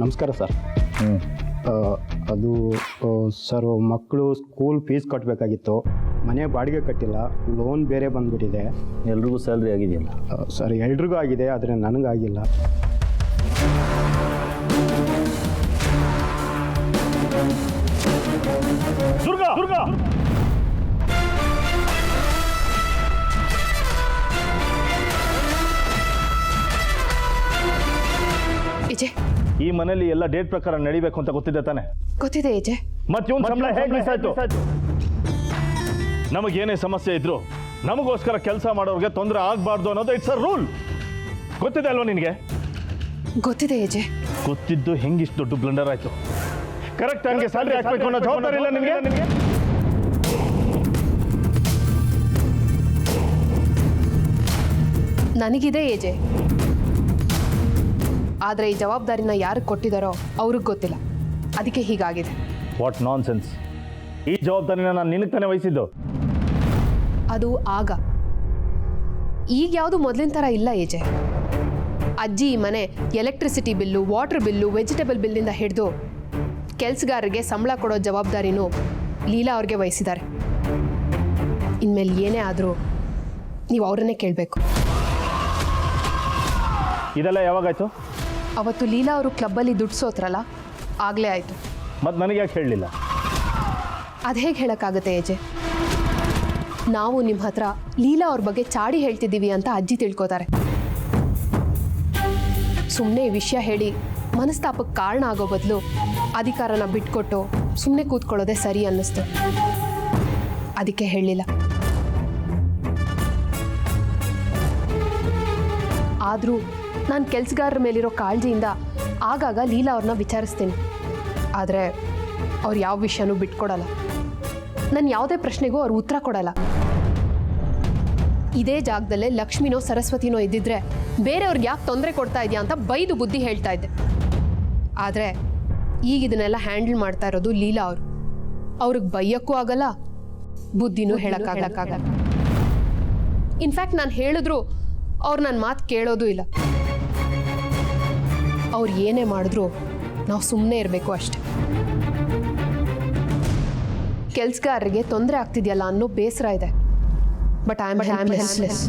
ನಮಸ್ಕಾರ ಸರ್. ಅದು ಸರ್, ಮಕ್ಕಳು ಸ್ಕೂಲ್ ಫೀಸ್ ಕಟ್ಟಬೇಕಾಗಿತ್ತು. ಮನೆ ಬಾಡಿಗೆ ಕಟ್ಟಿಲ್ಲ, ಲೋನ್ ಬೇರೆ ಬಂದ್ಬಿಟ್ಟಿದೆ. ಎಲ್ರಿಗೂ ಸ್ಯಾಲ್ರಿ ಆಗಿದೆಯಲ್ಲ ಸರ್? ಎಲ್ರಿಗೂ ಆಗಿದೆ, ಆದರೆ ನನಗಾಗಿಲ್ಲ. ದುರ್ಗಾ ದುರ್ಗಾ ವಿಜಯ್, ಈ ಮನೆಯಲ್ಲಿ ಎಲ್ಲ ಡೇಟ್ ಪ್ರಕಾರ ನಡಿಬೇಕು ಅಂತ ಗೊತ್ತಿದೆ ತಾನೆ? ಗೊತ್ತಿದೆ ವಿಜಯ್. ಮತ್ತೆ ಇವನ್ ಸಂಬಳ ಹೇಗೆ ಮಿಸ್ ಆಯ್ತು? ನಮಗೇನೇ ಸಮಸ್ಯೆ ಇದ್ರು ನಮಗೋಸ್ಕರ ಕೆಲಸ ಮಾಡೋರಿಗೆ ತೊಂದರೆ ಆಗಬಾರ್ದು ಅನ್ನೋದು ಇಟ್ಸ್ ಅ ರೂಲ್. ಗೊತ್ತಿದೆ ಅಲ್ವಾ ನಿನಗೆ? ಗೊತ್ತಿದೆ ವಿಜಯ್. ಗೊತ್ತಿದ್ದು ಹೆಂಗಿಷ್ಟು ದೊಡ್ಡ ಬ್ಲಂಡರ್ ಆಯ್ತು. ಕರೆಕ್ಟ್ ಹಂಗೆ ಸ್ಯಾಲ್ರಿ ಹಾಕ್ಬೇಕು ಅನ್ನೋ ಜವಾಬ್ದಾರಿ ಇಲ್ಲ ನಿನಗೆ? ನನಗಿದೆ ಏಜೆ, ಆದರೆ ಈ ಜವಾಬ್ದಾರಿನ ಯಾರು ಕೊಟ್ಟಿದ್ದಾರೋ ಅವ್ರಿಗೆ ಗೊತ್ತಿಲ್ಲ. ಅದಕ್ಕೆ ಹೀಗಾಗಿದೆ. What non sense! ಈ ಜವಾಬ್ದಾರಿನ ನಾನು ನಿನಗೆ ತಾನೇ ವಹಿಸಿದ್ದು. ಅದು ಆಗ. ಈಗ ಯಾವುದು ಮೊದಲಿನ ಥರ ಇಲ್ಲ ಏಜೆ. ಅಜ್ಜಿ ಈ ಮನೆ electricity bill, water bill, vegetable ಬಿಲ್ಲಿಂದ ಹಿಡಿದು ಕೆಲಸಗಾರರಿಗೆ ಸಂಬಳ ಕೊಡೋ ಜವಾಬ್ದಾರಿನೂ ಲೀಲಾ ಅವ್ರಿಗೆ ವಹಿಸಿದ್ದಾರೆ. ಇನ್ಮೇಲೆ ಏನೇ ಆದರೂ ನೀವು ಅವರನ್ನೇ ಕೇಳಬೇಕು. ಇದೆಲ್ಲ ಯಾವಾಗಾಯ್ತು? ಅವತ್ತು ಲೀಲಾ ಅವರು ಕ್ಲಬ್ಬಲ್ಲಿ ದುಡ್ಡು ಸೋತ್ರಲ್ಲ, ಆಗಲೇ ಆಯಿತು. ಮತ್ತು ನನಗೆ ಯಾಕೆ ಹೇಳಲಿಲ್ಲ? ಅದು ಹೇಗೆ ಹೇಳೋಕ್ಕಾಗುತ್ತೆ ಏಜೆ? ನಾವು ನಿಮ್ಮ ಹತ್ರ ಲೀಲಾ ಅವ್ರ ಬಗ್ಗೆ ಚಾಡಿ ಹೇಳ್ತಿದ್ದೀವಿ ಅಂತ ಅಜ್ಜಿ ತಿಳ್ಕೊತಾರೆ. ಸುಮ್ಮನೆ ವಿಷಯ ಹೇಳಿ ಮನಸ್ತಾಪಕ್ಕೆ ಕಾರಣ ಆಗೋ ಬದಲು ಅಧಿಕಾರನ ಬಿಟ್ಕೊಟ್ಟು ಸುಮ್ಮನೆ ಕೂತ್ಕೊಳ್ಳೋದೇ ಸರಿ ಅನ್ನಿಸ್ತು. ಅದಕ್ಕೆ ಹೇಳಲಿಲ್ಲ. ಆದರೂ ನಾನು ಕೆಲಸಗಾರರ ಮೇಲಿರೋ ಕಾಳಜಿಯಿಂದ ಆಗಾಗ ಲೀಲಾ ಅವ್ರನ್ನ ವಿಚಾರಿಸ್ತೀನಿ. ಆದರೆ ಅವ್ರು ಯಾವ ವಿಷಯನೂ ಬಿಟ್ಕೊಡಲ್ಲ. ನಾನು ಯಾವುದೇ ಪ್ರಶ್ನೆಗೂ ಅವ್ರು ಉತ್ತರ ಕೊಡಲ್ಲ. ಇದೇ ಜಾಗದಲ್ಲೇ ಲಕ್ಷ್ಮಿನೋ ಸರಸ್ವತಿನೋ ಇದ್ದಿದ್ರೆ ಬೇರೆಯವ್ರಿಗೆ ಯಾಕೆ ತೊಂದರೆ ಕೊಡ್ತಾ ಇದೆಯಾ ಅಂತ ಬೈದು ಬುದ್ಧಿ ಹೇಳ್ತಾ ಇದ್ದೆ. ಆದರೆ ಈಗ ಇದನ್ನೆಲ್ಲ ಹ್ಯಾಂಡಲ್ ಮಾಡ್ತಾ ಇರೋದು ಲೀಲಾ ಅವರು. ಅವ್ರಿಗೆ ಬೈಯೋಕ್ಕೂ ಆಗಲ್ಲ, ಬುದ್ಧಿನೂ ಹೇಳೋಕ್ಕಾಗಲ್ಲ. ಇನ್ಫ್ಯಾಕ್ಟ್ ನಾನು ಹೇಳಿದ್ರು ಅವ್ರು ನನ್ನ ಮಾತು ಕೇಳೋದು ಇಲ್ಲ. ಅವ್ರು ಏನೇ ಮಾಡಿದ್ರು ನಾವು ಸುಮ್ಮನೆ ಇರಬೇಕು ಅಷ್ಟೆ. ಕೆಲಸಗಾರರಿಗೆ ತೊಂದರೆ ಆಗ್ತಿದೆಯಲ್ಲ ಅನ್ನೋ ಬೇಸರ ಇದೆ. But I am helpless.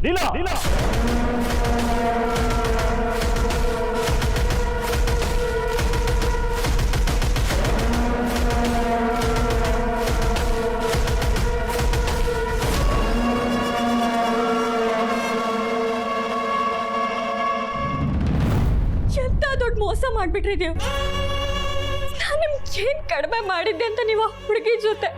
Leela! ಎಂತ ದೊಡ್ಡ ಮೋಸ ಮಾಡ್ಬಿಟ್ರಿ ನೀವು. ನಾನು ನಿಮ್ಗೆ ಏನ್ ಕಡಿಮೆ ಮಾಡಿದ್ದೆ ಅಂತ ನೀವು ಹುಡುಗಿ ಜೊತೆ?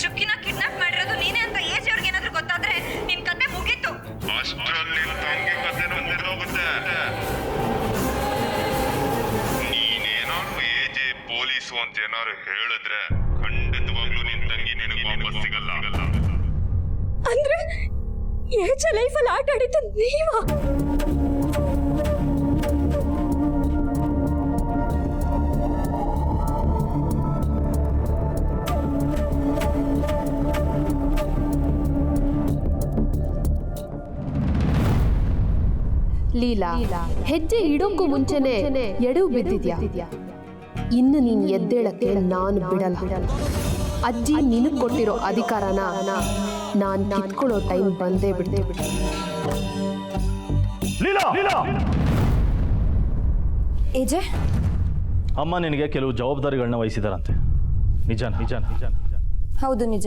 ಚುಕ್ಕಿನ ಕಿಡ್ನಾಪ್ ಮಾಡಿರೋದು ನೀನೇ ಅಂತ ಏಜ್ ಅವ್ರಿಗೆ ಏನಾದ್ರೂ ಗೊತ್ತಾದ್ರೆ ನಿನ್ ಕತೆ ಮುಗೀತು. ಅಷ್ಟರಲ್ಲಿ ತಂಗಿ ಕತೆ ಬಂದಿರೋಗುತ್ತೆ. ನೀನೇನಾದ್ರು ಏಜೆ ಪೊಲೀಸು ಅಂತ ಏನಾದ್ರು ಹೇಳಿದ್ರೆ ಖಂಡಿತವಾಗ್ಲೂ ನಿನ್ ತಂಗಿ ನಿನಗೆ ವಾಪಸ್ ಸಿಗಲ್ಲ. ಅಂದ್ರೆ ಏಜ್ ಲೈಫಲ್ಲಿ ಆಟ ಆಡಿದ್ದು ನೀವಾ? ಲೀಲಾ, ಹೆಜ್ಜೆ ಇಡೋಕ್ಕೂ ಮುಂಚೆನೆ ಎಡವು ಬಿದ್ದಿದ್ಯಾ? ಇನ್ನು ನೀನ್ ಎದ್ದೇಳಕ್ಕೆ ನಾನು ಬಿಡಲ್ಲ. ಅಜ್ಜಿ ನಿನಗೆ ಕೊಟ್ಟಿರೋ ಅಧಿಕಾರನ ನಾನು ಕಿತ್ಕೊಳ್ಳೋ ಟೈಮ್ ಬಂದೇ ಬಿಡ್ತೇ. ಏಜೆ, ಅಮ್ಮ ನಿನಗೆ ಕೆಲವು ಜವಾಬ್ದಾರಿಗಳನ್ನ ವಹಿಸಿದಾರಂತೆ. ನಿಜ ನಿಜ ನಿಜ ನಿಜ ಹೌದು ನಿಜ.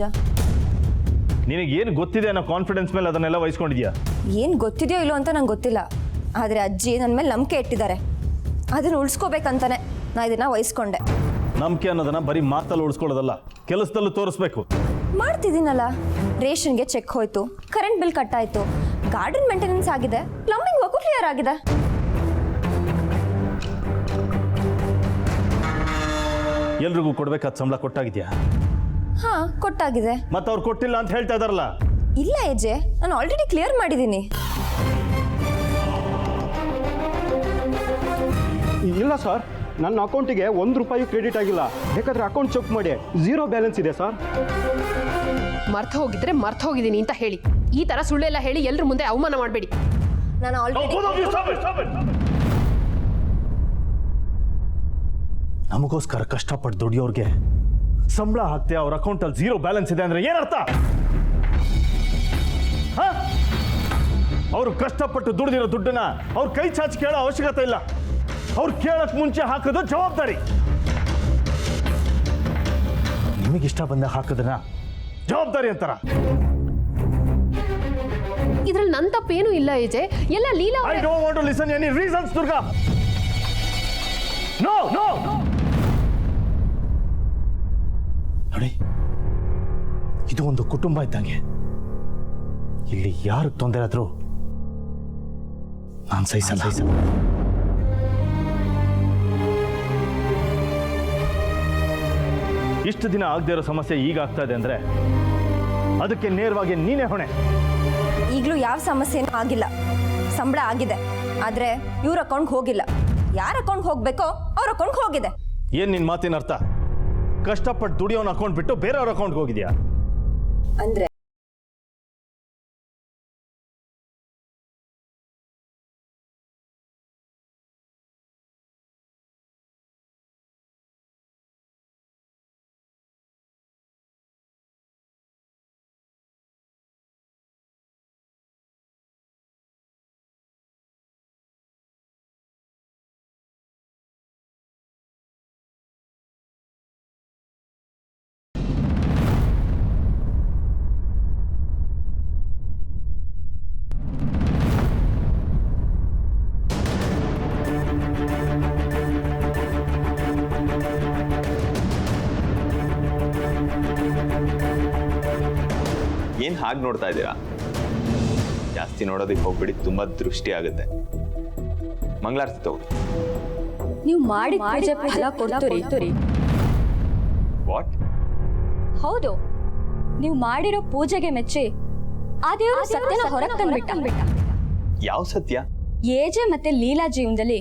ನಿನಗೆ ಏನು ಗೊತ್ತಿದೆ ಅನ್ನೋ ಕಾನ್ಫಿಡೆನ್ಸ್ ಮೇಲೆ ಅದನ್ನೆಲ್ಲ ವಹಿಸ್ಕೊಂಡಿದ್ಯಾ? ಏನು ಗೊತ್ತಿದೆಯೋ ಇಲ್ಲೋ ಅಂತ ನಂಗೆ ಗೊತ್ತಿಲ್ಲ. ಆದರೆ ಅಜ್ಜಿ ನನ್ನ ಮೇಲೆ ನಂಬಿಕೆ ಇಟ್ಟಿದ್ದಾರೆ. ಅದನ್ನು ಉಳಿಸ್ಕೋಬೇಕಂತಾನೆ ನಾ ಇದನ್ನು ವಹಿಸ್ಕೊಂಡೆ. ನಂಬಿಕೆ ಅನ್ನೋದನ್ನ ಬರೀ ಮಾತಲ್ಲಿ ಉಳಿಸ್ಕೊಳ್ಳೋದಲ್ಲ, ಕೆಲಸದಲ್ಲೂ ತೋರಿಸ್ಬೇಕು. ಮಾಡ್ತಿದ್ದೀನಲ್ಲ. ರೇಷನ್ಗೆ ಚೆಕ್ ಹೋಯ್ತು, ಕರೆಂಟ್ ಬಿಲ್ ಕಟ್ಟಾಯ್ತು, ಗಾರ್ಡನ್ ಮೇಂಟೆನೆನ್ಸ್ ಆಗಿದೆ, ಪ್ಲಂಬಿಂಗ್ ವರ್ಕು ಕ್ಲಿಯರ್ ಆಗಿದೆ. ಎಲ್ರಿಗೂ ಕೊಡ್ಬೇಕಾದ ಸಂಬಳ ಕೊಟ್ಟಾಗಿದ್ಯಾ? ಹಾ, ಕೊಟ್ಟಾಗಿದೆ. ಮತ್ತೆ ಅವ್ರು ಕೊಟ್ಟಿಲ್ಲ ಅಂತ ಹೇಳ್ತಾ ಇದಾರಲ್ಲ. ಇಲ್ಲ ಎಜೆ, ನಾನು ಆಲ್ರೆಡಿ ಕ್ಲಿಯರ್ ಮಾಡಿದ್ದೀನಿ. ಇಲ್ಲ ಸರ್, ನನ್ನ ಅಕೌಂಟಿಗೆ ₹1 ಕ್ರೆಡಿಟ್ ಆಗಿಲ್ಲ. ಬೇಕಾದ್ರೆ ಅಕೌಂಟ್ ಚೆಕ್ ಮಾಡಿ, 0 ಬ್ಯಾಲೆನ್ಸ್ ಇದೆ ಸರ್. ಮರ್ತು ಹೋಗಿದ್ರೆ ಮರ್ತು ಹೋಗಿದ್ದೀನಿ ಅಂತ ಹೇಳಿ. ಈ ಥರ ಸುಳ್ಳೆಲ್ಲ ಹೇಳಿ ಎಲ್ಲರ ಮುಂದೆ ಅವಮಾನ ಮಾಡಬೇಡಿ. ನಾನು ಆಲ್ರೆಡಿ ನಮಗೋಸ್ಕರ ಕಷ್ಟಪಟ್ಟು ದುಡಿಯೋರ್ಗೆ ಸಂಬಳ ಹಾಕ್ತೆ ಅವ್ರ ಅಕೌಂಟಲ್ಲಿ 0 ಬ್ಯಾಲೆನ್ಸ್ ಇದೆ ಅಂದ್ರೆ ಏನರ್ಥ? ಅವರು ಕಷ್ಟಪಟ್ಟು ದುಡ್ದಿರೋ ದುಡ್ಡನ್ನ ಅವ್ರ ಕೈ ಚಾಚಿ ಕೇಳೋ ಅವಶ್ಯಕತೆ ಇಲ್ಲ. ಅವ್ರು ಕೇಳಕ್ ಮುಂಚೆ ಹಾಕೋದು ಜವಾಬ್ದಾರಿ. ನಿಮಗಿಷ್ಟ ಬಂದ ಹಾಕೋದನ್ನ ಜವಾಬ್ದಾರಿ ಅಂತಾರ. ಇದ್ರಲ್ಲಿ ನನ್ನ ತಪ್ಪೇನೂ ಇಲ್ಲ ಏಜೆ, ಎಲ್ಲ Leela. I don't want to listen any reasons Durga. No no ನೋಡಿ, ಇದು ಒಂದು ಕುಟುಂಬ ಇದ್ದಂಗೆ. ಇಲ್ಲಿ ಯಾರು ತೊಂದರೆ ಆದ್ರೂ ನಾನು ಸಹಿಸಲ್ಲ. ಇಷ್ಟು ದಿನ ಆಗದೆ ಇರೋ ಸಮಸ್ಯೆ ಈಗ ಆಗ್ತಾ ಇದೆ ಅಂದ್ರೆ ಅದಕ್ಕೆ ನೇರವಾಗಿ ನೀನೇ ಹೊಣೆ. ಈಗಲೂ ಯಾವ ಸಮಸ್ಯೆನೂ ಆಗಿಲ್ಲ. ಸಂಬಳ ಆಗಿದೆ, ಆದರೆ ಇವ್ರ ಅಕೌಂಟ್ ಹೋಗಿಲ್ಲ. ಯಾರ ಅಕೌಂಟ್ ಹೋಗ್ಬೇಕೋ ಅವ್ರ ಅಕೌಂಟ್ ಹೋಗಿದೆ. ಏನ್ ನಿನ್ ಮಾತಿನ ಅರ್ಥ? ಕಷ್ಟಪಟ್ಟು ದುಡಿಯೋನ್ ಅಕೌಂಟ್ ಬಿಟ್ಟು ಬೇರೆಯವ್ರ ಅಕೌಂಟ್ಗೆ ಹೋಗಿದ್ಯಾ? ಅಂದ್ರೆ ಏನು ಹಾಗೆ ನೋಡ್ತಾ ಇದ್ದೀರಾ? ಜಾಸ್ತಿ ನೋಡೋದಕ್ಕೆ ಹೋಗ್ಬಿಡಿ, ತುಂಬಾ ದೃಷ್ಟಿ ಆಗುತ್ತೆ. ಮಂಗಳಾರತಿ ತಗೋ. ನೀವು ಮಾಡಿ ಪೂಜೆ ಫಲ ಕೊಡ್ತೀರಿ. ವಾಟ್? ಹೌದು, ನೀವು ಮಾಡಿರೋ ಪೂಜೆಗೆ ಮೆಚ್ಚಿ ಆ ದೇವರು ಸತ್ಯನ ಹೊರಗೆ ತಂದ್ಬಿಟ್ಟ. ಯಾವ ಸತ್ಯ? ಏಜೆ ಮತ್ತೆ ಲೀಲಾ ಜೀವನದಲ್ಲಿ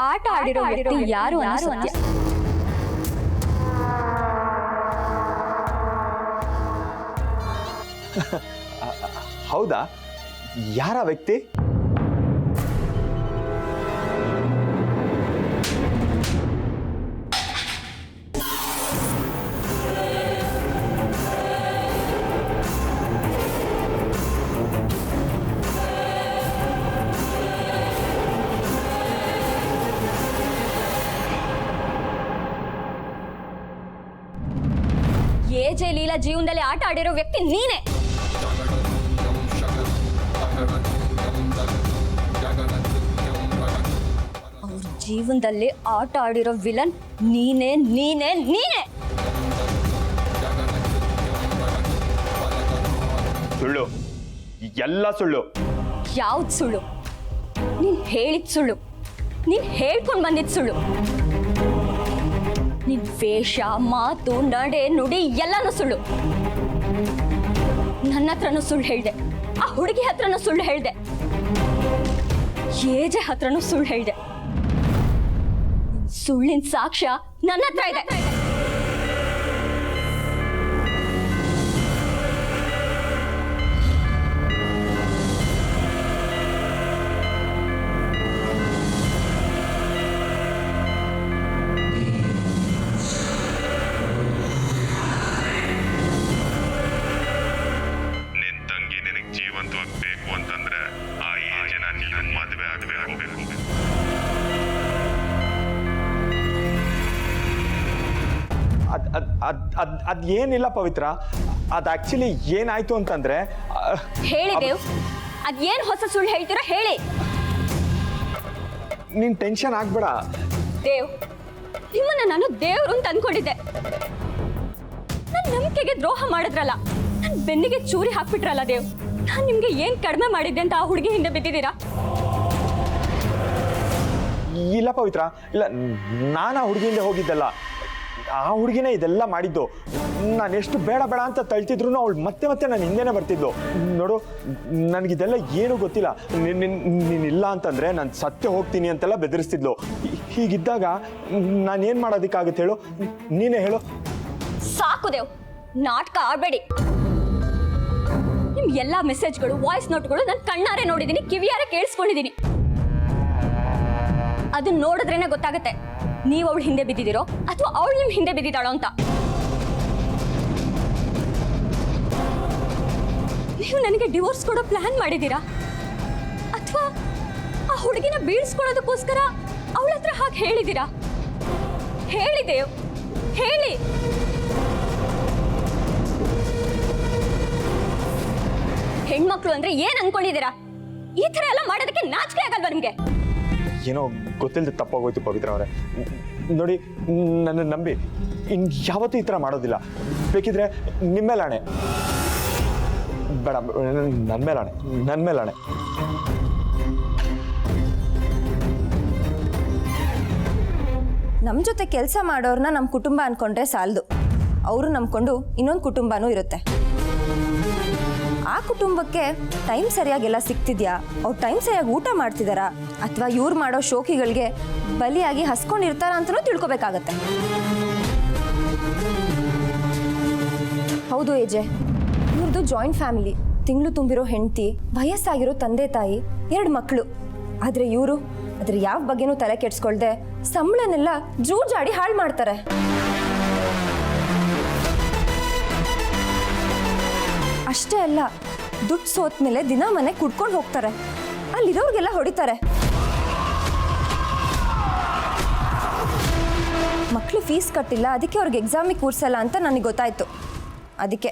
ಆಟ ಆಡಿರೋ ವ್ಯಕ್ತಿ ಯಾರು ಅನ್ನೋ ಸತ್ಯ. ಹೌದಾ? ಯಾರ ವ್ಯಕ್ತಿ? ಏಜೆ ಲೀಲಾ ಜೀವನದಲ್ಲಿ ಆಟ ಆಡಿರೋ ವ್ಯಕ್ತಿ ನೀನೇ. ಅವ್ರ ಜೀವನದಲ್ಲಿ ಆಟ ಆಡಿರೋ ವಿಲನ್ ನೀನೇ ನೀನೇ ನೀನೇ. ಸುಳ್ಳು, ಎಲ್ಲ ಸುಳ್ಳು. ಯಾವ್ದು ಸುಳ್ಳು? ನೀನ್ ಹೇಳಿದ ಸುಳ್ಳು, ನೀನ್ ಹೇಳ್ಕೊಂಡ್ ಬಂದಿದ್ ಸುಳ್ಳು. ನಿನ್ ವೇಷ, ಮಾತು, ನಡೆ, ನುಡಿ ಎಲ್ಲಾನು ಸುಳ್ಳು. ನನ್ನ ಹತ್ರನೂ ಸುಳ್ಳು ಹೇಳ್ದೆ, ಆ ಹುಡುಗಿ ಹತ್ರನೂ ಸುಳ್ಳು ಹೇಳ್ದೆ, ಏಜೆ ಹತ್ರನೂ ಸುಳ್ಳು ಹೇಳ್ದೆ. ಸುಳ್ಳಿನ ಸಾಕ್ಷ್ಯ ನನ್ನ ಹತ್ರ ಇದೆ. ಜೀವಂತವಾಗಬೇಕು ಅಂತಂದ್ರೆ ಆ ಏಜನ ನೀನು ಮದುವೆ ಆಗಬೇಕು. ಅದೇನಿಲ್ಲ ಪವಿತ್ರ, ಅದು ಆಕ್ಚುಲಿ ಏನಾಯ್ತು ಅಂತಂದ್ರೆ ಹೇಳಿ ದೇವ್, ಅದೇನ್ ಹೊಸ ಸುಳ್ಳು ಹೇಳ್ತೀರಾ ಹೇಳಿ. ನೀನ್ ಟೆನ್ಷನ್ ಆಗ್ಬೇಡ ದೇವ್. ನಿಮ್ಮನ್ನ ನಾನು ದೇವ್ರು ಅಂತ ಅನ್ಕೊಂಡಿದ್ದೆ. ನನ್ನ ನಂಬಿಕೆಗೆ ದ್ರೋಹ ಮಾಡಿದ್ರಲ್ಲ, ನನ್ನ ಬೆನ್ನಿಗೆ ಚೂರಿ ಹಾಕ್ಬಿಟ್ರಲ್ಲ ದೇವ್. ನಾನು ನಿಮ್ಗೆ ಏನ್ ಕಡಿಮೆ ಮಾಡಿದ್ದೆ ಅಂತ ಆ ಹುಡುಗಿ ಹಿಂದೆ ಬಿದ್ದಿದ್ದೀರಾ? ಇಲ್ಲ ಪವಿತ್ರ, ಇಲ್ಲ, ನಾನು ಆ ಹುಡುಗಿಯಿಂದ ಹೋಗಿದ್ದಲ್ಲ. ಆ ಹುಡುಗಿನೇ ಇದೆಲ್ಲ ಮಾಡಿದ್ದು. ನಾನು ಎಷ್ಟು ಬೇಡ ಬೇಡ ಅಂತ ತಳ್ತಿದ್ರು ಅವಳು ಮತ್ತೆ ಮತ್ತೆ ನಾನು ಹಿಂದೆನೇ ಬರ್ತಿದ್ಲು. ನೋಡು, ನನಗಿದೆಲ್ಲ ಏನೂ ಗೊತ್ತಿಲ್ಲ. ನೀನಿಲ್ಲ ಅಂತಂದರೆ ನಾನು ಸತ್ಯ ಹೋಗ್ತೀನಿ ಅಂತೆಲ್ಲ ಬೆದರಿಸ್ತಿದ್ಲು. ಹೀಗಿದ್ದಾಗ ನಾನೇನು ಮಾಡೋದಕ್ಕಾಗುತ್ತೆ ಹೇಳು? ನೀನೇ ಹೇಳು. ಸಾಕು ದೇವ್, ನಾಟಕ ಆಡಬೇಡಿ. ನಿಮ್ ಎಲ್ಲಾ ಮೆಸೇಜ್ಗಳು, ವಾಯ್ಸ್ ನೋಟ್ಗಳು ನಾನು ಕಣ್ಣಾರೆ ನೋಡಿದ್ದೀನಿ, ಕಿವಿಯಾರೆ ಕೇಳಿಸ್ಕೊಂಡಿದ್ದೀನಿ. ಅದನ್ನ ನೋಡಿದ್ರೇನೆ ಗೊತ್ತಾಗುತ್ತೆ ನೀವು ಅವಳು ಹಿಂದೆ ಬಿದ್ದಿದ್ದೀರೋ ಅಥವಾ ಅವಳು ನಿಮ್ ಹಿಂದೆ ಬಿದ್ದಿದ್ದಾಳೋ ಅಂತ. ನೀವು ನನಗೆ ಡಿವೋರ್ಸ್ ಕೊಡೋ ಪ್ಲಾನ್ ಮಾಡಿದ್ದೀರಾ ಅಥವಾ ಆ ಹುಡುಗಿನ ಬೀಳ್ಸ್ಕೊಳ್ಳೋದಕ್ಕೋಸ್ಕರ ಅವಳ ಹತ್ರ ಹಾಗೆ ಹೇಳಿದ್ದೀರಾ? ಹೇಳಿ ದೇವ್, ಹೇಳಿ. ಹೆಣ್ಮಕ್ಳು ಅಂದ್ರೆ ಏನ್ ಅನ್ಕೊಂಡಿದ್ದೀರಾ? ಈ ತರ ಎಲ್ಲ ಮಾಡೋದಕ್ಕೆ ನಾಚಿಕೆ ಆಗಲ್ವಾ ನಿಮ್ಗೆ? ಏನೋ ಗೊತ್ತಿಲ್ಲದೆ ತಪ್ಪಾಗೋಯ್ತು ಪವಿತ್ರ ಅವರೇ. ನೋಡಿ, ನನ್ನ ನಂಬಿ ಇನ್ ಯಾವತ್ತೂ ಈ ಥರ ಮಾಡೋದಿಲ್ಲ. ಬೇಕಿದ್ರೆ ನಿಮ್ಮ ಮೇಲೆ ಆಣೆ. ಬೇಡ, ನನ್ನ ಮೇಲೆ ಆಣೆ, ನನ್ನ ಮೇಲೆ ಆಣೆ. ನಮ್ಮ ಜೊತೆ ಕೆಲಸ ಮಾಡೋರನ್ನ ನಮ್ಮ ಕುಟುಂಬ ಅನ್ಕೊಂಡ್ರೆ ಸಾಲದು, ಅವರು ನಂಬ್ಕೊಂಡು ಇನ್ನೊಂದು ಕುಟುಂಬನೂ ಇರುತ್ತೆ. ಆ ಕುಟುಂಬಕ್ಕೆ ಟೈಮ್ ಸರಿಯಾಗೆಲ್ಲ ಸಿಗ್ತಿದ್ಯಾ, ಅವ್ರು ಟೈಮ್ ಸರಿಯಾಗಿ ಊಟ ಮಾಡ್ತಿದ್ದಾರಾ, ಅಥವಾ ಇವ್ರು ಮಾಡೋ ಶೋಕಿಗಳಿಗೆ ಬಲಿಯಾಗಿ ಹಸ್ಕೊಂಡಿರ್ತಾರ ಅಂತಲೂ ತಿಳ್ಕೊಬೇಕಾಗತ್ತೆ. ಹೌದು ಏಜೆ, ಇವ್ರದ್ದು ಜಾಯಿಂಟ್ ಫ್ಯಾಮಿಲಿ, ತಿಂಗಳು ತುಂಬಿರೋ ಹೆಂಡತಿ, ವಯಸ್ಸಾಗಿರೋ ತಂದೆ ತಾಯಿ, 2 ಮಕ್ಕಳು. ಆದರೆ ಇವರು ಅದ್ರ ಯಾವ ಬಗ್ಗೆನೂ ತಲೆ ಕೆಡ್ಸ್ಕೊಳ್ದೆ ಸಂಬಳನೆಲ್ಲ ಜೂಜಾಡಿ ಹಾಳು ಮಾಡ್ತಾರೆ. ಅಷ್ಟೇ ಅಲ್ಲ, ದುಡ್ಡು ಸೋತ್ಮೇಲೆ ದಿನ ಮನೆ ಕುಡ್ಕೊಂಡು ಹೋಗ್ತಾರೆ, ಅಲ್ಲಿರೋರ್ಗೆಲ್ಲ ಹೊಡಿತಾರೆ. ಮಕ್ಕಳು ಫೀಸ್ ಕಟ್ಟಿಲ್ಲ, ಅದಕ್ಕೆ ಅವ್ರಿಗೆ ಎಕ್ಸಾಮಿಗೆ ಕೂರ್ಸಲ್ಲ ಅಂತ ನನಗೆ ಗೊತ್ತಾಯ್ತು. ಅದಕ್ಕೆ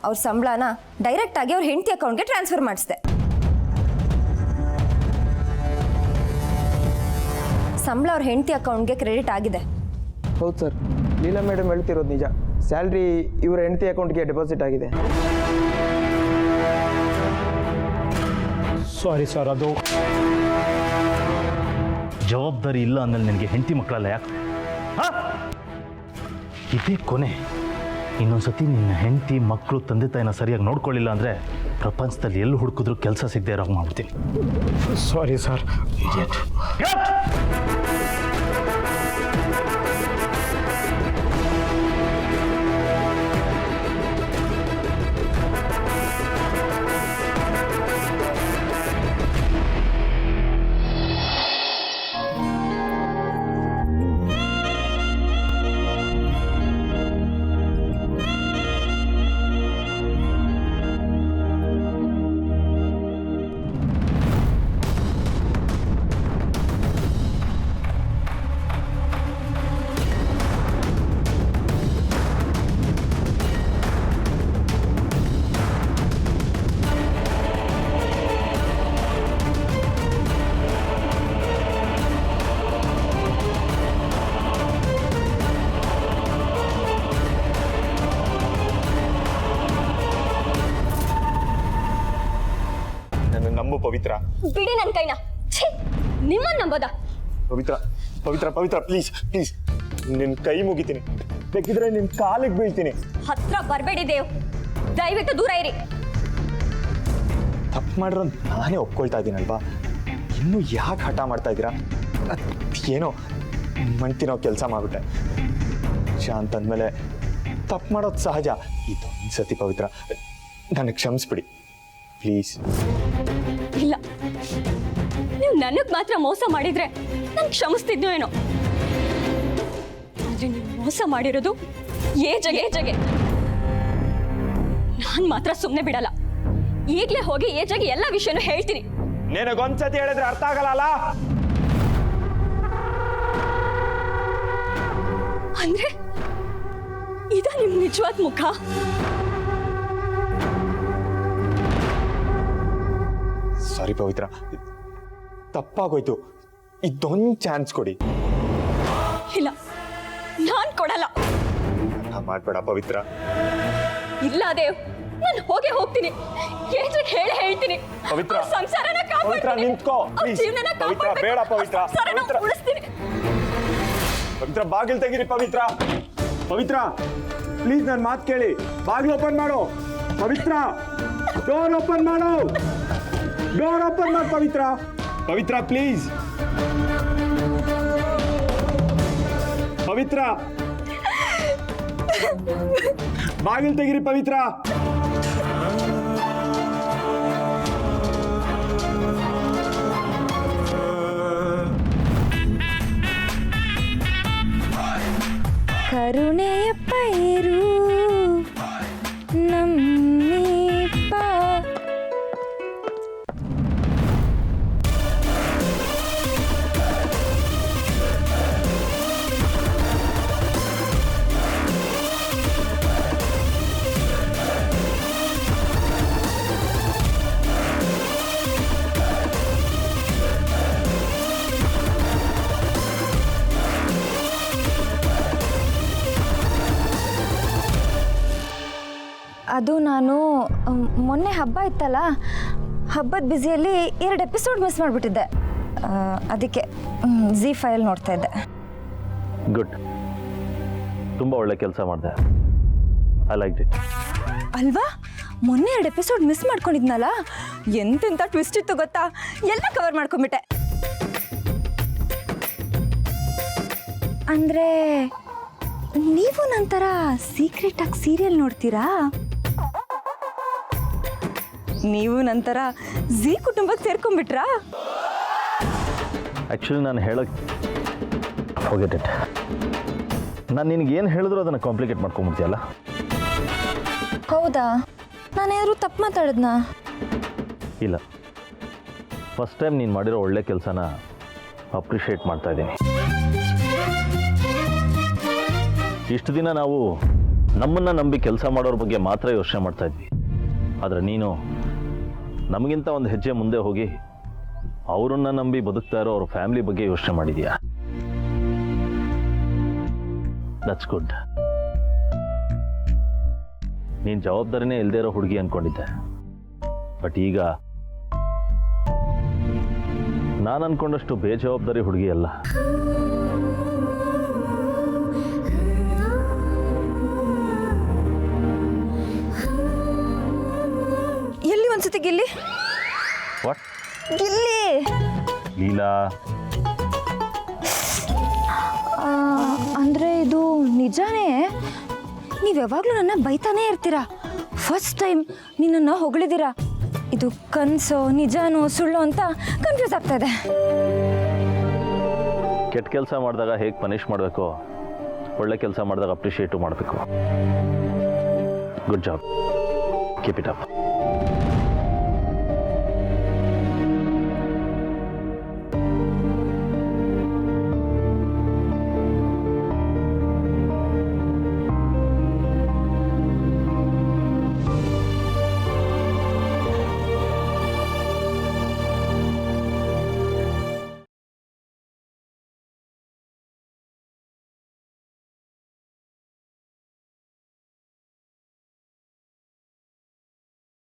ಅವ್ರ ಸಂಬಳನ ಡೈರೆಕ್ಟಾಗಿ ಅವ್ರ ಹೆಂಡತಿ ಅಕೌಂಟ್ಗೆ ಟ್ರಾನ್ಸ್ಫರ್ ಮಾಡಿಸ್ದೆ. ಸಂಬಳ ಅವ್ರ ಹೆಂಡತಿ ಅಕೌಂಟ್ಗೆ ಕ್ರೆಡಿಟ್ ಆಗಿದೆ. ಹೌದು ಸರ್, ಲೀಲಾ ಮೇಡಮ್ ಹೇಳ್ತಿರೋದು ನಿಜ. ಸ್ಯಾಲ್ರಿ ಇವರ ಹೆಂಡತಿ ಅಕೌಂಟ್ಗೆ ಡೆಪಾಸಿಟ್ ಆಗಿದೆ. ಸಾರಿ ಸರ್, ಅದು ಜವಾಬ್ದಾರಿ ಇಲ್ಲ ಅಂದಲ್ಲಿ ನಿನಗೆ ಹೆಂಡತಿ ಮಕ್ಕಳಲ್ಲ ಯಾಕೆ? ಇದೇ ಕೊನೆ. ಇನ್ನೊಂದ್ಸತಿ ನಿನ್ನ ಹೆಂಡತಿ ಮಕ್ಕಳು ತಂದೆ ತಾಯಿನ ಸರಿಯಾಗಿ ನೋಡ್ಕೊಳ್ಳಿಲ್ಲ ಅಂದರೆ ಪ್ರಪಂಚದಲ್ಲಿ ಎಲ್ಲಿ ಹುಡುಕಿದ್ರು ಕೆಲಸ ಸಿಗದೆ ಇರೋ ಮಾಡ್ಬಿಡ್ತೀನಿ. Sorry sir. ನಂಬು ಪವಿತ್ರ. ಬಿಡಿ ನನ್ನ ಕೈನ. ನಿಮ್ಮನ್ನ ನಂಬೋದಾ? ಪವಿತ್ರ ಪವಿತ್ರ ಪವಿತ್ರ, ಪ್ಲೀಸ್ ಪ್ಲೀಸ್, ನಿನ್ನ ಕೈ ಮುಗಿತೀನಿ, ಬೇಕಿದ್ರೆ ನಿನ್ನ ಕಾಲಿಗೆ ಬೀಳ್ತೀನಿ. ಹತ್ರ ಬರಬೇಡಿ ದೇವ್, ದಯವಿಟ್ಟು ದೂರ ಇರಿ. ತಪ್ಪು ಮಾಡಿರೋ ನಾನೇ ಒಪ್ಕೊಳ್ತಾ ಇದ್ದೀನಲ್ವಾ, ಇನ್ನೂ ಯಾಕೆ ಹಠ ಮಾಡ್ತಾ ಇದ್ದೀರಾ? ಏನೋ ಮಣ್ತಿನೋ ಕೆಲಸ ಮಾಡ್ಬಿಟ್ಟೆ. ಶಾಂತ್ ಅಂದಮೇಲೆ ತಪ್ಪು ಮಾಡೋದು ಸಹಜ. ಇದೊಂದು ಸತಿ ಪವಿತ್ರ ನನಗೆ ಕ್ಷಮಿಸ್ಬಿಡಿ ಪ್ಲೀಸ್. ಇಲ್ಲ, ನೀವು ನನಗೆ ಮಾತ್ರ ಮೋಸ ಮಾಡಿದ್ರೆ ನಾನು ಕ್ಷಮಿಸ್ತಿದ್ನೋ ಏನೋ. ಆದ್ರೆ ನೀವು ಮೋಸ ಮಾಡಿರೋದು ಏಜಗೆ. ನಾನು ಮಾತ್ರ ಸುಮ್ಮನೆ ಬಿಡಲ್ಲ. ಈಗಲೇ ಹೋಗಿ ಏಜಗೆ ಎಲ್ಲ ವಿಷಯನೂ ಹೇಳ್ತೀನಿ. ನಿನಗೊಂದ್ಸತಿ ಹೇಳಿದ್ರೆ ಅರ್ಥ ಆಗಲ್ಲ. ಅಂದ್ರೆ ಇದ ನಿಮ್ ನಿಜವಾದ ಮುಖ? ಸಾರಿ ಪವಿತ್ರ, ತಪ್ಪಾಗೋಯ್ತು. ಇದೊಂದು ಚಾನ್ಸ್ ಕೊಡಿ. ಇಲ್ಲ, ಕೊಡಲ್ಲ. ಮಾಡ್ಬೇಡ ಪವಿತ್ರ. ಇಲ್ಲ ದೇವ್, ನಾನು ಹೋಗ್ತೀನಿ. ಏಜ್ರಿಗೆ ಹೇಳ್ತೀನಿ. ಪವಿತ್ರ, ಅವ್ರ ಸಂಸಾರನ ಪವಿತ್ರ ಕಾಪಾಡ್ತೀನಿ. ನಿಂತ್ಕೋ ಅವ್ರ ಪ್ಲೀಸ್. ಜೀವನನ ಪವಿತ್ರ ಕಾಪಾಡ್ಬೇಕು. ಬೇಡ ಪವಿತ್ರ. ಅವ್ರ ಸಂಸಾರನ ಪವಿತ್ರ ಉಳಿಸ್ತೀನಿ. ಪವಿತ್ರ ಬಾಗಿಲು ತೆಗೀರಿ. ಪವಿತ್ರ ಪವಿತ್ರ ಪ್ಲೀಸ್ ನನ್ನ ಮಾತು ಕೇಳಿ. ಬಾಗಿಲು ಓಪನ್ ಮಾಡು ಪವಿತ್ರ. ಡೋರ್ ಓಪನ್ ಮಾಡು. ಡೋರ್ ಓಪನ್ ಮಾಡು ಪವಿತ್ರ. ಪವಿತ್ರ ಪ್ಲೀಸ್. ಪವಿತ್ರ ಬಾಗಿಲು ತೆಗೀರಿ ಪವಿತ್ರ. ಕರುಣೆಯ ಪೈರು ನಮ್ಮೀಪ. ಅದು ನಾನು ಮೊನ್ನೆ ಹಬ್ಬ ಇತ್ತಲ್ಲ, ಹಬ್ಬದ ಬ್ಯುಸಿಯಲ್ಲಿ 2 ಎಪಿಸೋಡ್ ಮಿಸ್ ಮಾಡಿಬಿಟ್ಟಿದ್ದೆ. ಅದಕ್ಕೆ ZEE5 ನೋಡ್ತಾ ಇದ್ದೆ. ಗುಡ್, ತುಂಬ ಒಳ್ಳೆ ಕೆಲಸ ಮಾಡಿದೆ. I like it. ಅಲ್ವಾ, ಮೊನ್ನೆ 2 ಎಪಿಸೋಡ್ ಮಿಸ್ ಮಾಡ್ಕೊಂಡಿದ್ನಲ್ಲ, ಎಂತೆಂಥ ಟ್ವಿಸ್ಟ್ ಇತ್ತು ಗೊತ್ತಾ, ಎಲ್ಲ ಕವರ್ ಮಾಡ್ಕೊಂಬಿಟ್ಟೆ. ಅಂದರೆ ನೀವು ನಂತರ ಸೀಕ್ರೆಟಾಗಿ ಸೀರಿಯಲ್ ನೋಡ್ತೀರಾ? ನೀವು ನಂತರ ZEE ಕುಟುಂಬಕ್ಕೆ ಸೇರ್ಕೊಂಡ್ಬಿಟ್ರಾ? ಆ್ಯಕ್ಚುಲಿ ನಾನು ಹೇಳೋಕ್ಕೆ ಫಾರ್ಗೆಟ್ ಇಟ್. ನಾನು ನಿನಗೇನು ಹೇಳಿದ್ರು ಅದನ್ನು ಕಾಂಪ್ಲಿಕೇಟ್ ಮಾಡ್ಕೊಂಬಿಡ್ತೀಯಲ್ಲ. ಹೌದಾ, ನಾನೇನಾದರೂ ತಪ್ಪು ಮಾತಾಡಿದ್ನಾ? ಇಲ್ಲ, ಫಸ್ಟ್ ಟೈಮ್ ನೀನು ಮಾಡಿರೋ ಒಳ್ಳೆ ಕೆಲಸನ ಅಪ್ರಿಷಿಯೇಟ್ ಮಾಡ್ತಾ ಇದ್ದೀನಿ. ಇಷ್ಟು ದಿನ ನಾವು ನಮ್ಮನ್ನು ನಂಬಿ ಕೆಲಸ ಮಾಡೋರ ಬಗ್ಗೆ ಮಾತ್ರ ಯೋಚನೆ ಮಾಡ್ತಾ ಇದ್ವಿ. ಆದರೆ ನೀನು ನಮಗಿಂತ ಒಂದು ಹೆಜ್ಜೆ ಮುಂದೆ ಹೋಗಿ ಅವರನ್ನು ನಂಬಿ ಬದುಕ್ತಾ ಇರೋ ಅವ್ರ ಫ್ಯಾಮಿಲಿ ಬಗ್ಗೆ ಯೋಚನೆ ಮಾಡಿದ್ಯಾ. That's good. ನೀನು ಜವಾಬ್ದಾರಿನೇ ಇಲ್ಲದೆ ಇರೋ ಹುಡುಗಿ ಅಂದ್ಕೊಂಡಿದ್ದೆ. ಬಟ್ ಈಗ ನಾನು ಅಂದ್ಕೊಂಡಷ್ಟು ಬೇಜವಾಬ್ದಾರಿ ಹುಡುಗಿ ಅಲ್ಲ. ಎಲ್ಲಿ ಒಂದ್ಸತಿ ಗಿಲ್ಲಿ? ವಾಟ್? ಗಿಲ್ಲಿ ಲೀಲಾ, ಅಂದರೆ ಇದು ನಿಜಾನೇ? ನೀವು ಯಾವಾಗಲೂ ನನ್ನ ಬೈತಾನೇ ಇರ್ತೀರಾ. ಫಸ್ಟ್ ಟೈಮ್ ನಿನ್ನನ್ನು ಹೊಗಳಿದ್ದೀರಾ. ಇದು ಕನಸೋ ನಿಜಾನೋ ಸುಳ್ಳು ಅಂತ ಕನ್ಫ್ಯೂಸ್ ಆಗ್ತಾ ಇದೆ. ಕೆಟ್ಟ ಕೆಲಸ ಮಾಡಿದಾಗ ಹೇಗೆ ಪನಿಷ್ ಮಾಡಬೇಕು, ಒಳ್ಳೆ ಕೆಲಸ ಮಾಡಿದಾಗ ಅಪ್ರಿಷಿಯೇಟು ಮಾಡಬೇಕು. Good job, keep it up.